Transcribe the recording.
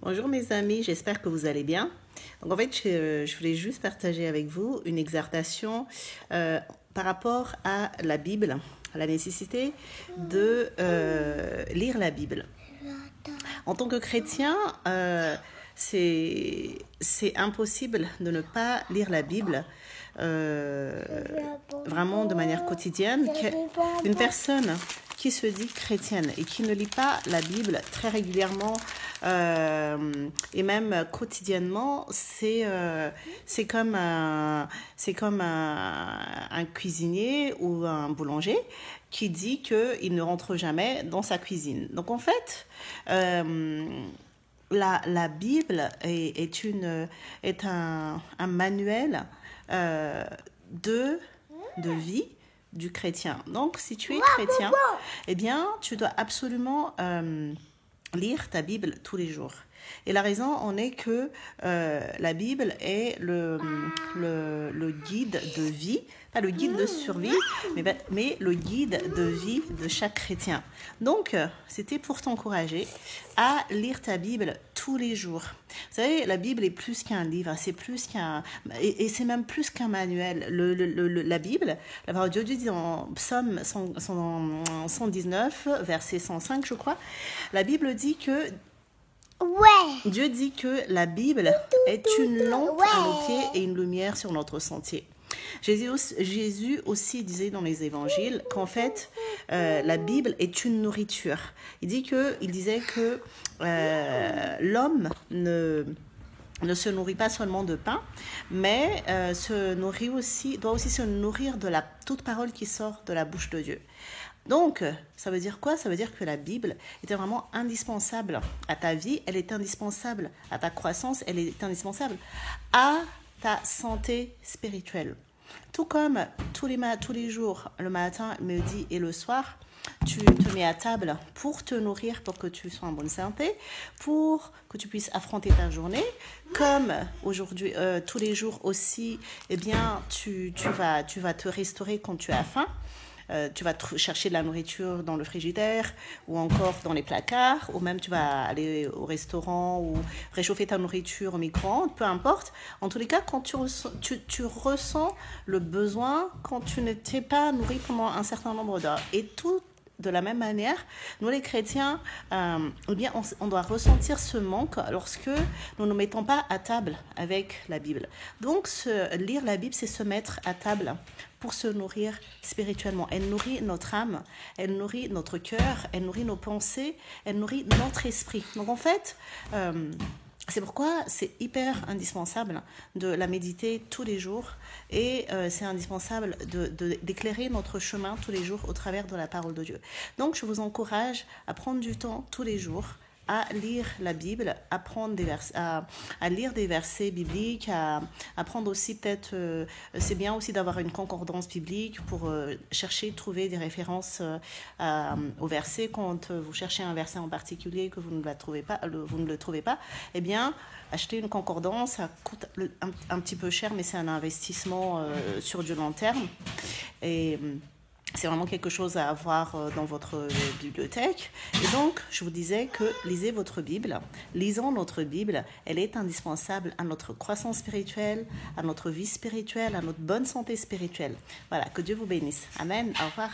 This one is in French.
Bonjour mes amis, j'espère que vous allez bien. Donc en fait, je voulais juste partager avec vous une exhortation par rapport à la Bible, à la nécessité de lire la Bible. En tant que chrétien, c'est impossible de ne pas lire la Bible vraiment de manière quotidienne. Une personne qui se dit chrétienne et qui ne lit pas la Bible très régulièrement et même quotidiennement, c'est comme un cuisinier ou un boulanger qui dit qu'il ne rentre jamais dans sa cuisine. Donc en fait, la Bible est un manuel de vie du chrétien. Donc, si tu es chrétien, eh bien, tu dois absolument lire ta Bible tous les jours. Et la raison en est que la Bible est le guide de vie, pas le guide de survie, mais le guide de vie de chaque chrétien. Donc, c'était pour t'encourager à lire ta Bible tous les jours. Vous savez, la Bible est plus qu'un livre, c'est plus et c'est même plus qu'un manuel. La Bible, la parole de Dieu dit dans Psaume 119, verset 105, je crois, la Bible dit que Dieu dit que la Bible est une lampe à nos pieds et une lumière sur notre sentier. Jésus aussi disait dans les évangiles qu'en fait, la Bible est une nourriture. Il disait que l'homme ne se nourrit pas seulement de pain, mais doit aussi se nourrir de toute parole qui sort de la bouche de Dieu. Donc, ça veut dire quoi? Ça veut dire que la Bible était vraiment indispensable à ta vie, elle est indispensable à ta croissance, elle est indispensable à ta santé spirituelle. Tout comme tous les jours, le matin, midi et le soir, tu te mets à table pour te nourrir, pour que tu sois en bonne santé, pour que tu puisses affronter ta journée. Comme aujourd'hui, tous les jours aussi, eh bien, tu vas te restaurer quand tu as faim. Tu vas chercher de la nourriture dans le frigidaire ou encore dans les placards, ou même tu vas aller au restaurant ou réchauffer ta nourriture au micro-ondes, peu importe. En tous les cas, quand tu ressens le besoin, quand tu ne t'es pas nourri pendant un certain nombre d'heures. Et tout de la même manière, nous les chrétiens, eh bien, on doit ressentir ce manque lorsque nous ne nous mettons pas à table avec la Bible. Donc, lire la Bible, c'est se mettre à table pour se nourrir spirituellement. Elle nourrit notre âme, elle nourrit notre cœur, elle nourrit nos pensées, elle nourrit notre esprit. Donc en fait, c'est pourquoi c'est hyper indispensable de la méditer tous les jours et c'est indispensable d'éclairer notre chemin tous les jours au travers de la parole de Dieu. Donc je vous encourage à prendre du temps tous les jours à lire la Bible, à lire des versets bibliques, à prendre aussi peut-être, c'est bien aussi d'avoir une concordance biblique pour trouver des références au verset. Quand vous cherchez un verset en particulier et que vous ne le trouvez pas, eh bien, acheter une concordance, ça coûte un petit peu cher, mais c'est un investissement sur du long terme. Et c'est vraiment quelque chose à avoir dans votre bibliothèque. Et donc, je vous disais que lisez votre Bible. Lisons notre Bible. Elle est indispensable à notre croissance spirituelle, à notre vie spirituelle, à notre bonne santé spirituelle. Voilà, que Dieu vous bénisse. Amen. Au revoir.